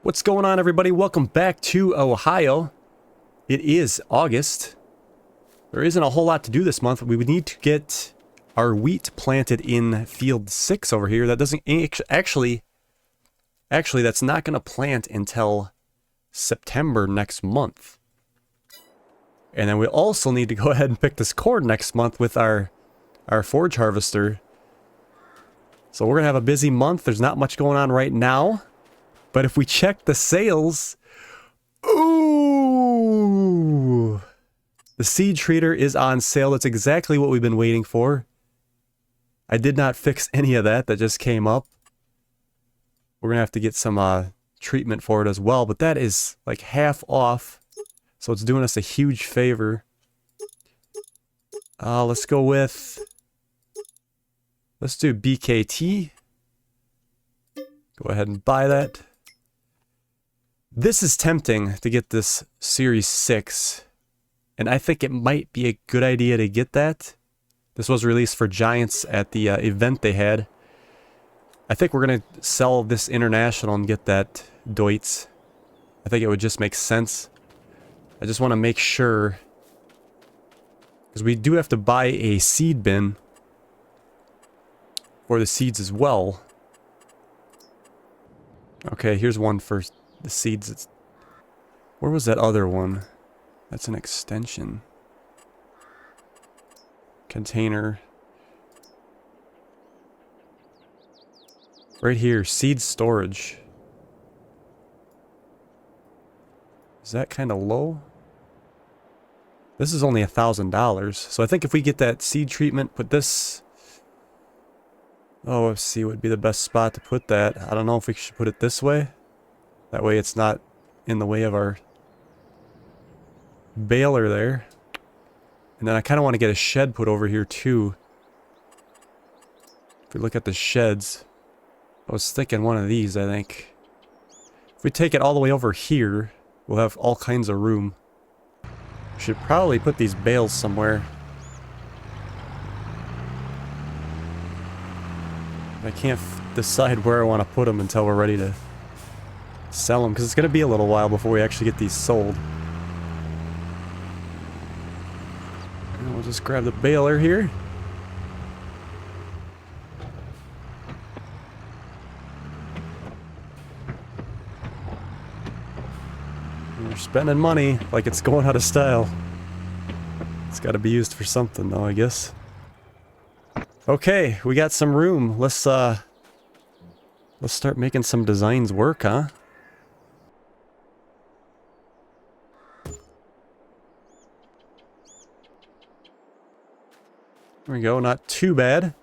What's going on, everybody? Welcome back to Ohio. It is August. There isn't a whole lot to do this month. We would need to get our wheat planted in field 6 over here. That doesn't actually that's not going to plant until September next month. And then we also need to go ahead and pick this corn next month with our forage harvester. So we're going to have a busy month. There's not much going on right now. But if we check the sales, ooh, the seed treater is on sale. That's exactly what we've been waiting for. I did not fix any of that. That just came up. We're going to have to get some treatment for it as well. But that is like half off. So it's doing us a huge favor. Let's do BKT. Go ahead and buy that. This is tempting to get this Series 6, and I think it might be a good idea to get that. This was released for Giants at the event they had. I think we're going to sell this International and get that Deutz. I think it would just make sense. I just want to make sure, because we do have to buy a seed bin for the seeds as well. Okay, here's one for the seeds. Where was that other one? That's an extension. Container. Right here, seed storage. Is that kind of low? This is only $1,000. So I think if we get that seed treatment, put this... Oh, let's see what would be the best spot to put that. I don't know if we should put it this way. That way it's not in the way of our baler there. And then I kind of want to get a shed put over here too. If we look at the sheds, I was thinking one of these, I think. If we take it all the way over here, we'll have all kinds of room. We should probably put these bales somewhere. I can't decide where I want to put them until we're ready to sell them, because it's going to be a little while before we actually get these sold. And we'll just grab the baler here. And we're spending money like it's going out of style. It's got to be used for something though, I guess. Okay, we got some room. Let's start making some designs work, huh? There we go, not too bad.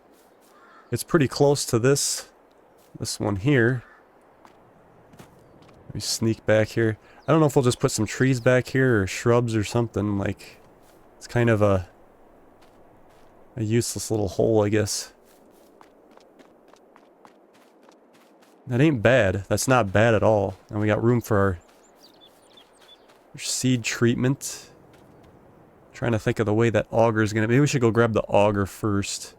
It's pretty close to this one here. Let me sneak back here. I don't know if we'll just put some trees back here or shrubs or something. Like, it's kind of a useless little hole, I guess. That ain't bad. That's not bad at all. And we got room for our seed treatment. Trying to think of the way that auger is gonna. Maybe we should go grab the auger first,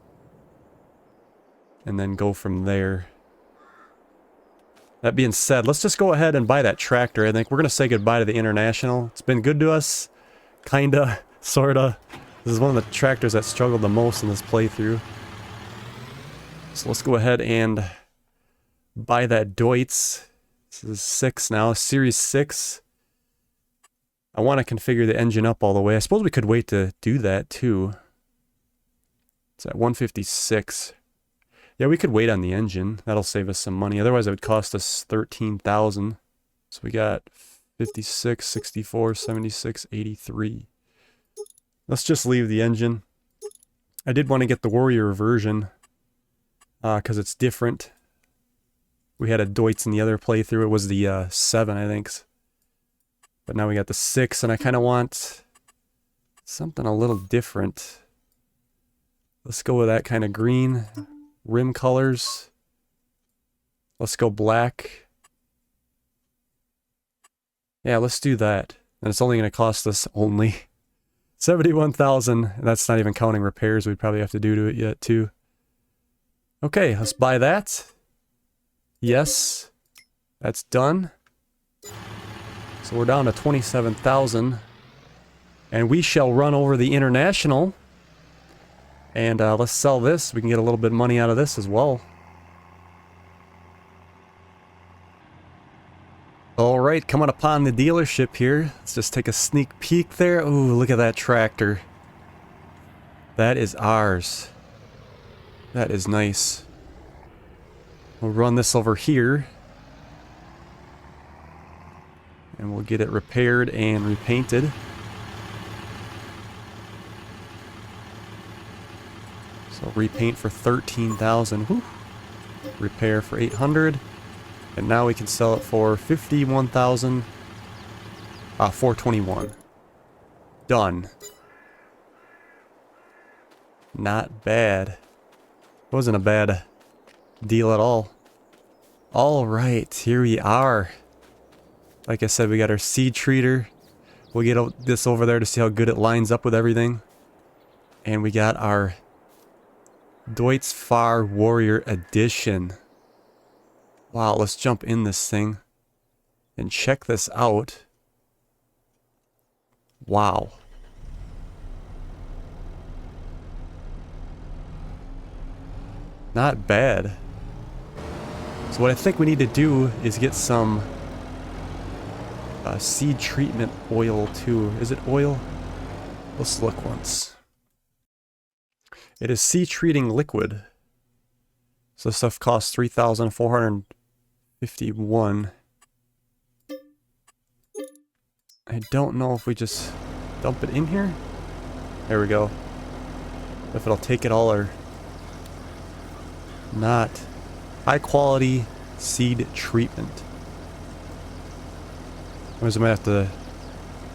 and then go from there. That being said, let's just go ahead and buy that tractor. I think we're gonna say goodbye to the International. It's been good to us, kinda, sorta. This is one of the tractors that struggled the most in this playthrough. So let's go ahead and buy that Deutz. This is 6 now, Series 6. I want to configure the engine up all the way. I suppose we could wait to do that too. It's at 156. Yeah, we could wait on the engine. That'll save us some money. Otherwise, it would cost us $13,000. So we got 56, 64, 76, 83. Let's just leave the engine. I did want to get the Warrior version because it's different. We had a Deutz in the other playthrough. It was the 7, I think. But now we got the 6, and I kind of want something a little different. Let's go with that kind of green. Rim colors. Let's go black. Yeah, let's do that. And it's only going to cost us only 71,000, and that's not even counting repairs we'd probably have to do to it yet too. Okay, let's buy that. Yes, that's done. So we're down to 27,000. And we shall run over the International. And let's sell this. We can get a little bit of money out of this as well. Alright, coming upon the dealership here. Let's just take a sneak peek there. Ooh, look at that tractor. That is ours. That is nice. We'll run this over here. And we'll get it repaired and repainted. So repaint for 13,000. Whew. Repair for 800. And now we can sell it for 51,000. 421. Done. Not bad. Wasn't a bad deal at all. Alright, here we are. Like I said, we got our seed treater. We'll get this over there to see how good it lines up with everything. And we got our Deutz-Fahr Warrior Edition. Wow, let's jump in this thing and check this out. Wow. Not bad. So what I think we need to do is get some seed treatment oil too. Is it oil? Let's look once. It is seed treating liquid. So this stuff costs 3,451. I don't know if we just dump it in here. There we go. If it'll take it all or not. High quality seed treatment. I might have to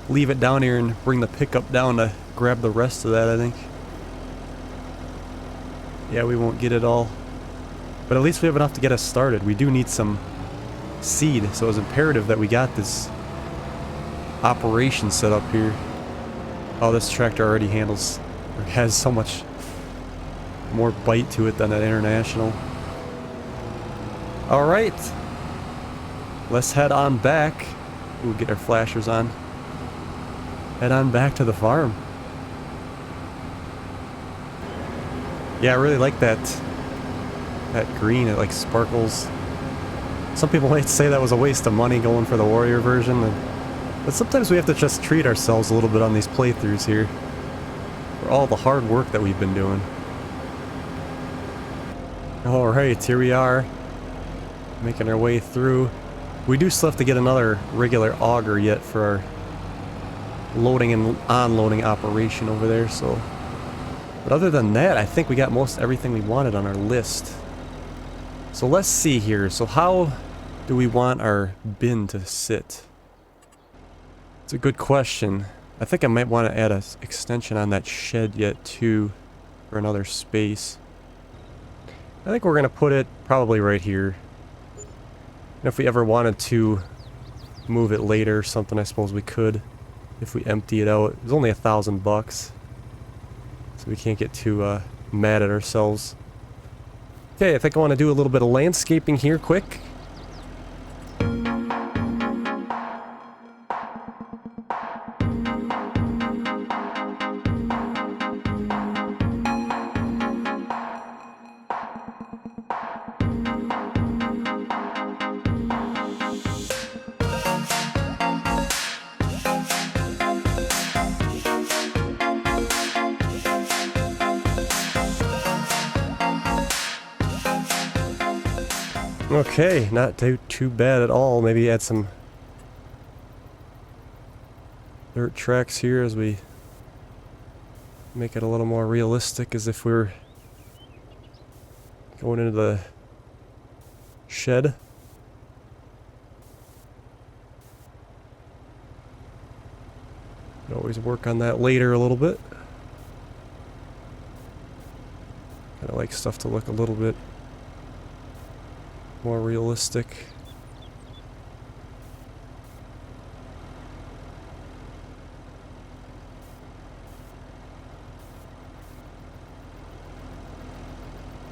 leave it down here and bring the pickup down to grab the rest of that, I think. Yeah, we won't get it all. But at least we have enough to get us started. We do need some seed, so it's imperative that we got this operation set up here. Oh, this tractor already handles, or has so much more bite to it than that International. Alright. Let's head on back. We'll get our flashers on. Head on back to the farm. Yeah, I really like that green. It like sparkles. Some people might say that was a waste of money going for the Warrior version, but sometimes we have to just treat ourselves a little bit on these playthroughs here for all the hard work that we've been doing. Alright, here we are, making our way through. We do still have to get another regular auger yet for our loading and unloading operation over there, so. But other than that, I think we got most everything we wanted on our list. So let's see here. So how do we want our bin to sit? It's a good question. I think I might want to add an extension on that shed yet too, for another space. I think we're going to put it probably right here. And if we ever wanted to move it later or something, I suppose we could. If we empty it out. It's only $1,000. So we can't get too mad at ourselves. Okay, I think I want to do a little bit of landscaping here quick. Okay, not too bad at all. Maybe add some dirt tracks here as we make it a little more realistic, as if we're going into the shed. Could always work on that later a little bit. Kind of like stuff to look a little bit more realistic.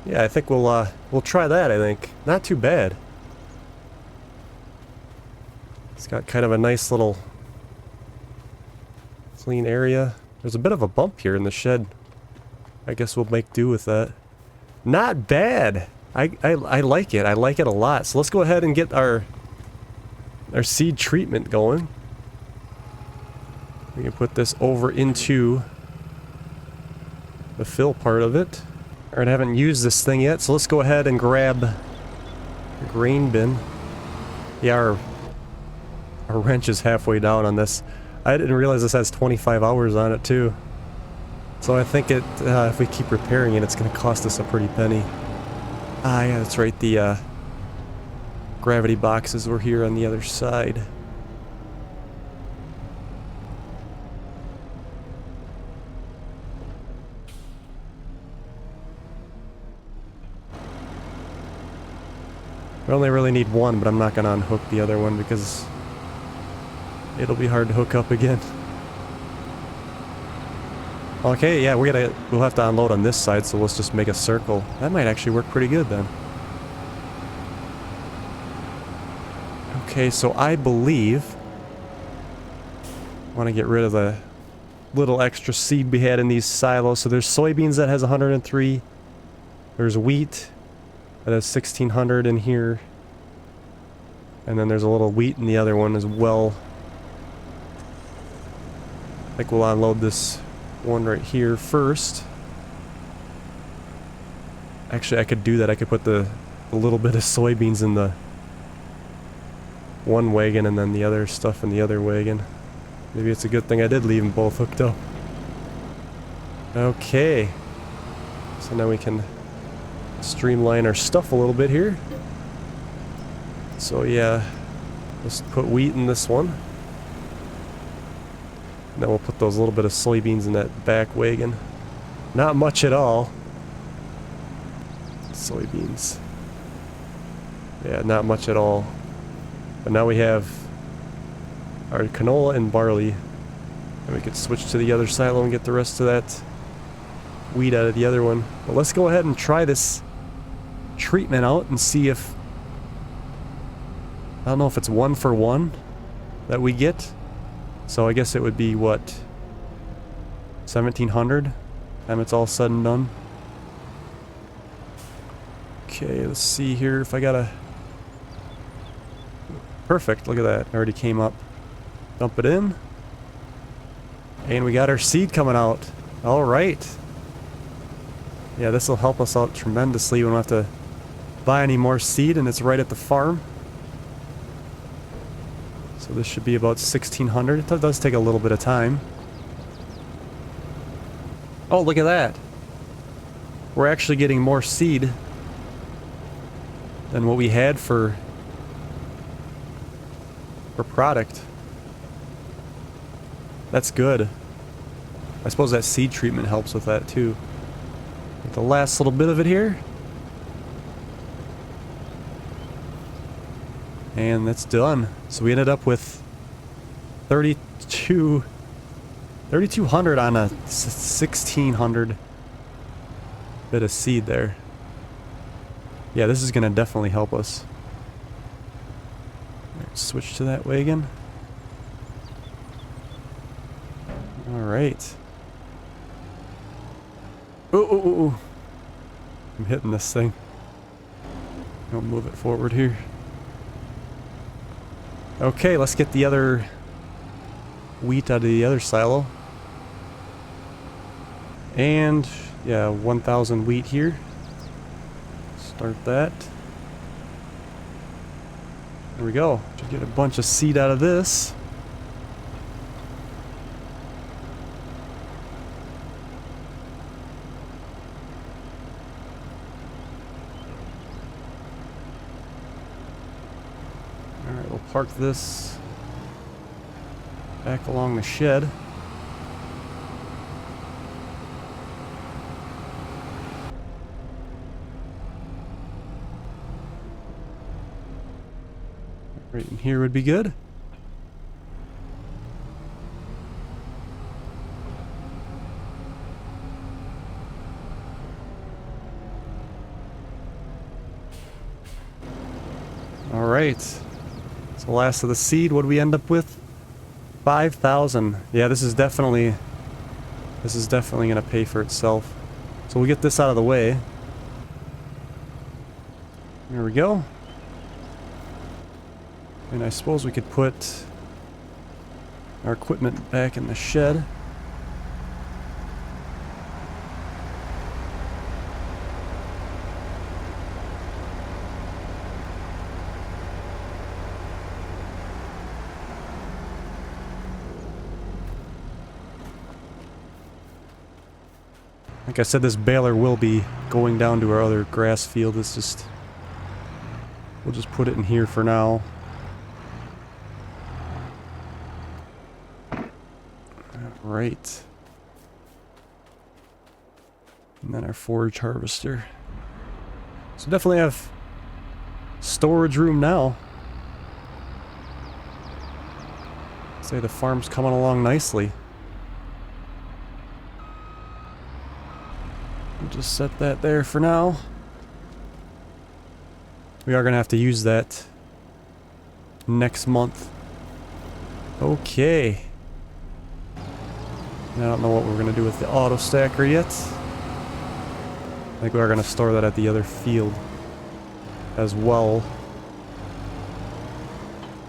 Yeah, I think we'll try that, I think. Not too bad. It's got kind of a nice little clean area. There's a bit of a bump here in the shed. I guess we'll make do with that. Not bad. I like it. I like it a lot. So let's go ahead and get our seed treatment going. We can put this over into the fill part of it. Alright, I haven't used this thing yet, so let's go ahead and grab the grain bin. Yeah, our wrench is halfway down on this. I didn't realize this has 25 hours on it too. So I think if we keep repairing it, it's going to cost us a pretty penny. Ah, yeah, that's right. The gravity boxes were here on the other side. We only really need one, but I'm not going to unhook the other one because it'll be hard to hook up again. Okay, yeah, we'll have to unload on this side, so let's just make a circle. That might actually work pretty good then. Okay, so I believe I want to get rid of the little extra seed we had in these silos. So there's soybeans that has 103. There's wheat that has 1600 in here. And then there's a little wheat in the other one as well. I think we'll unload this one right here first. Actually, I could do that. I could put the little bit of soybeans in the one wagon and then the other stuff in the other wagon. Maybe it's a good thing I did leave them both hooked up. Okay. So now we can streamline our stuff a little bit here. So yeah, let's put wheat in this one. And then we'll put those little bit of soybeans in that back wagon. Not much at all. Soybeans. Yeah, not much at all. But now we have our canola and barley. And we could switch to the other silo and get the rest of that wheat out of the other one. But let's go ahead and try this treatment out and see if... I don't know if it's 1 for 1 that we get. So I guess it would be, what, 1700? Time it's all said and done. Okay, let's see here if I got a... Perfect, look at that. It already came up. Dump it in. And we got our seed coming out. Alright. Yeah, this will help us out tremendously. We don't have to buy any more seed, and it's right at the farm. So this should be about 1600. It does take a little bit of time. Oh, look at that. We're actually getting more seed than what we had for product. That's good. I suppose that seed treatment helps with that too. Get the last little bit of it here. And that's done. So we ended up with 3,200 on a 1,600 bit of seed there. Yeah, this is going to definitely help us. Right, switch to that wagon. Alright. Ooh. I'm hitting this thing. I'll move it forward here. Okay, let's get the other wheat out of the other silo. And, yeah, 1,000 wheat here. Start that. There we go. Should get a bunch of seed out of this. Alright, we'll park this back along the shed. Right in here would be good. Alright. So last of the seed, what do we end up with? 5,000. Yeah, this is definitely gonna pay for itself. So we'll get this out of the way. There we go. And I suppose we could put our equipment back in the shed. Like I said, this baler will be going down to our other grass field. It's just... we'll just put it in here for now. Right. And then our forage harvester. So definitely have storage room now. Say the farm's coming along nicely. We'll just set that there for now. We are gonna have to use that next month. Okay. I don't know what we're gonna do with the auto stacker yet. I think we are gonna store that at the other field as well.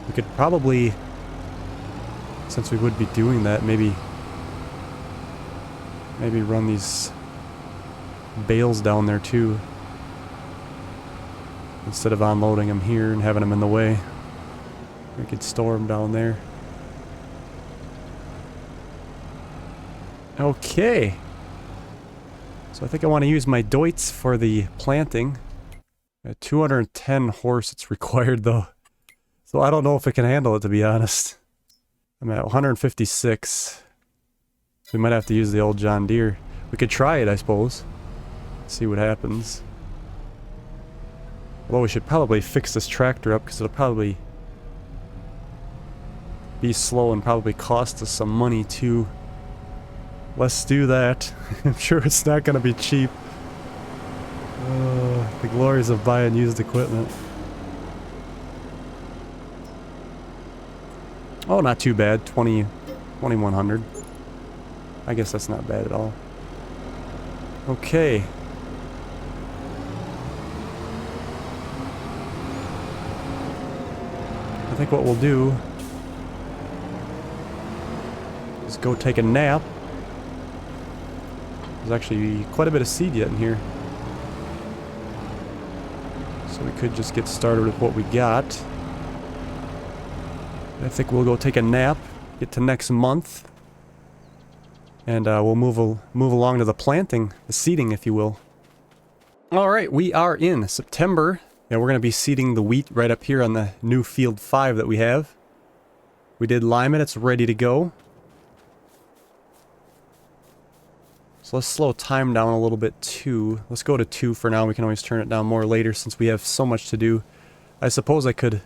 We could probably, since we would be doing that, maybe run these bales down there too, instead of unloading them here and having them in the way. We could store them down there. Okay. So I think I want to use my Deutz for the planting. At 210 horse it's required though. So I don't know if it can handle it, to be honest. I'm at 156. So we might have to use the old John Deere. We could try it, I suppose. See what happens. Although we should probably fix this tractor up because it'll probably be slow and probably cost us some money too. Let's do that. I'm sure it's not going to be cheap. The glories of buying used equipment. Oh, not too bad. 2100. I guess that's not bad at all. Okay. I think what we'll do is go take a nap. There's actually quite a bit of seed yet in here. So we could just get started with what we got. I think we'll go take a nap, get to next month, and we'll move along to the planting, the seeding, if you will. Alright, we are in September, and we're going to be seeding the wheat right up here on the new field 5 that we have. We did lime it, it's ready to go. So let's slow time down a little bit too. Let's go to 2 for now. We can always turn it down more later since we have so much to do. I suppose I could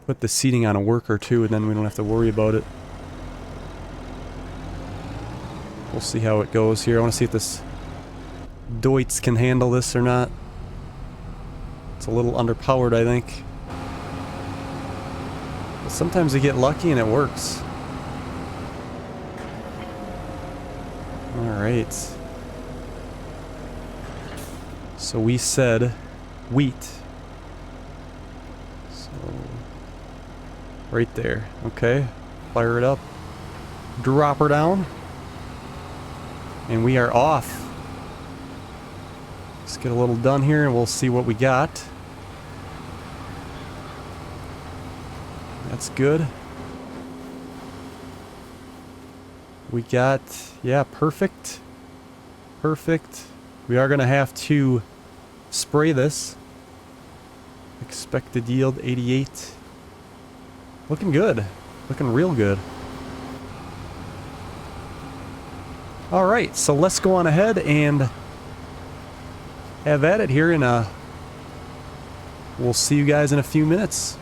put the seating on a worker too, and then we don't have to worry about it. We'll see how it goes here. I want to see if this Deutz can handle this or not. It's a little underpowered, I think. But sometimes you get lucky and it works. Alright. So we said wheat. So right there. Okay. Fire it up. Drop her down. And we are off. Let's get a little done here and we'll see what we got. That's good. We got, yeah, perfect. Perfect. We are going to have to spray this. Expected yield 88. Looking good. Looking real good. Alright, so let's go on ahead and have at it here, and we'll see you guys in a few minutes.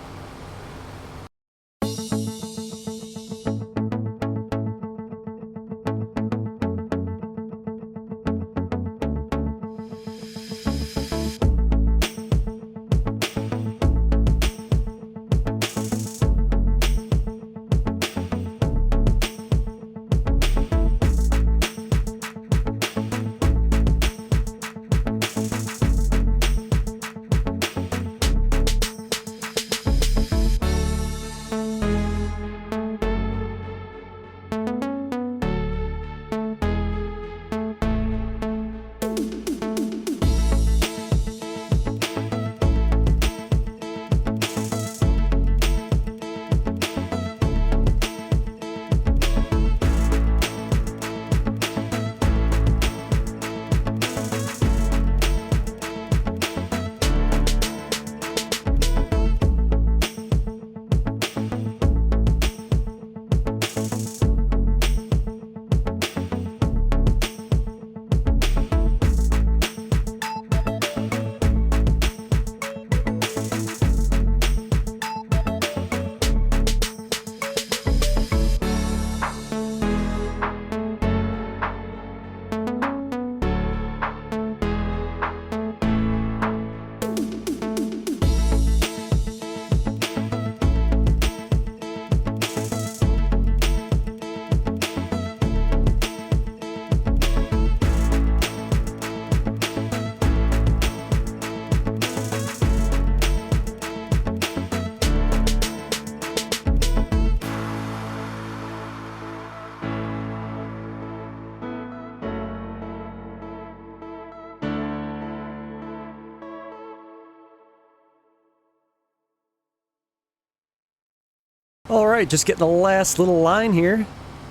Alright, just getting the last little line here.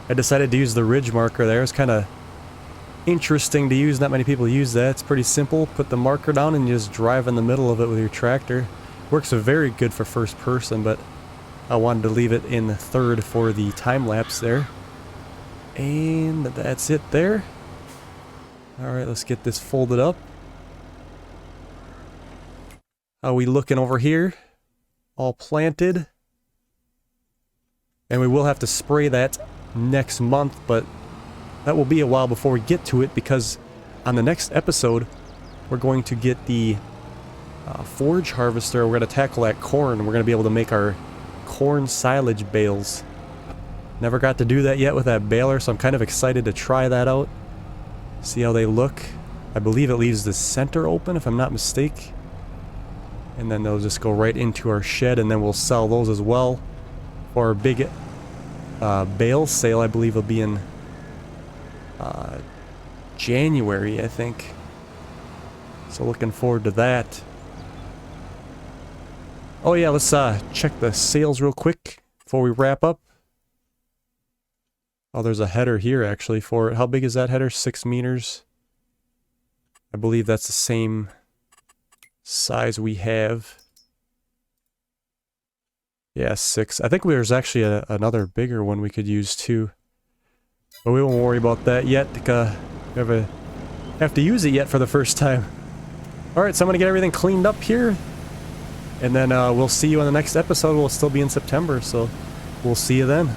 I decided to use the ridge marker there. It's kind of interesting to use. Not many people use that. It's pretty simple. Put the marker down and you just drive in the middle of it with your tractor. Works very good for first person, but I wanted to leave it in third for the time lapse there. And that's it there. Alright, let's get this folded up. How are we looking over here? All planted. And we will have to spray that next month, but that will be a while before we get to it, because on the next episode we're going to get the forage harvester. We're going to tackle that corn. We're going to be able to make our corn silage bales. Never got to do that yet with that baler, so I'm kind of excited to try that out. See how they look. I believe it leaves the center open, if I'm not mistaken. And then they'll just go right into our shed, and then we'll sell those as well. For our big bale sale, I believe will be in January, I think. So looking forward to that. Oh yeah, let's check the sales real quick before we wrap up. Oh, there's a header here actually for it. How big is that header? 6 meters. I believe that's the same size we have. Yeah, 6. I think there's actually another bigger one we could use too. But we won't worry about that yet, because we have to use it yet for the first time. Alright, so I'm going to get everything cleaned up here. And then we'll see you on the next episode. We'll still be in September, so we'll see you then.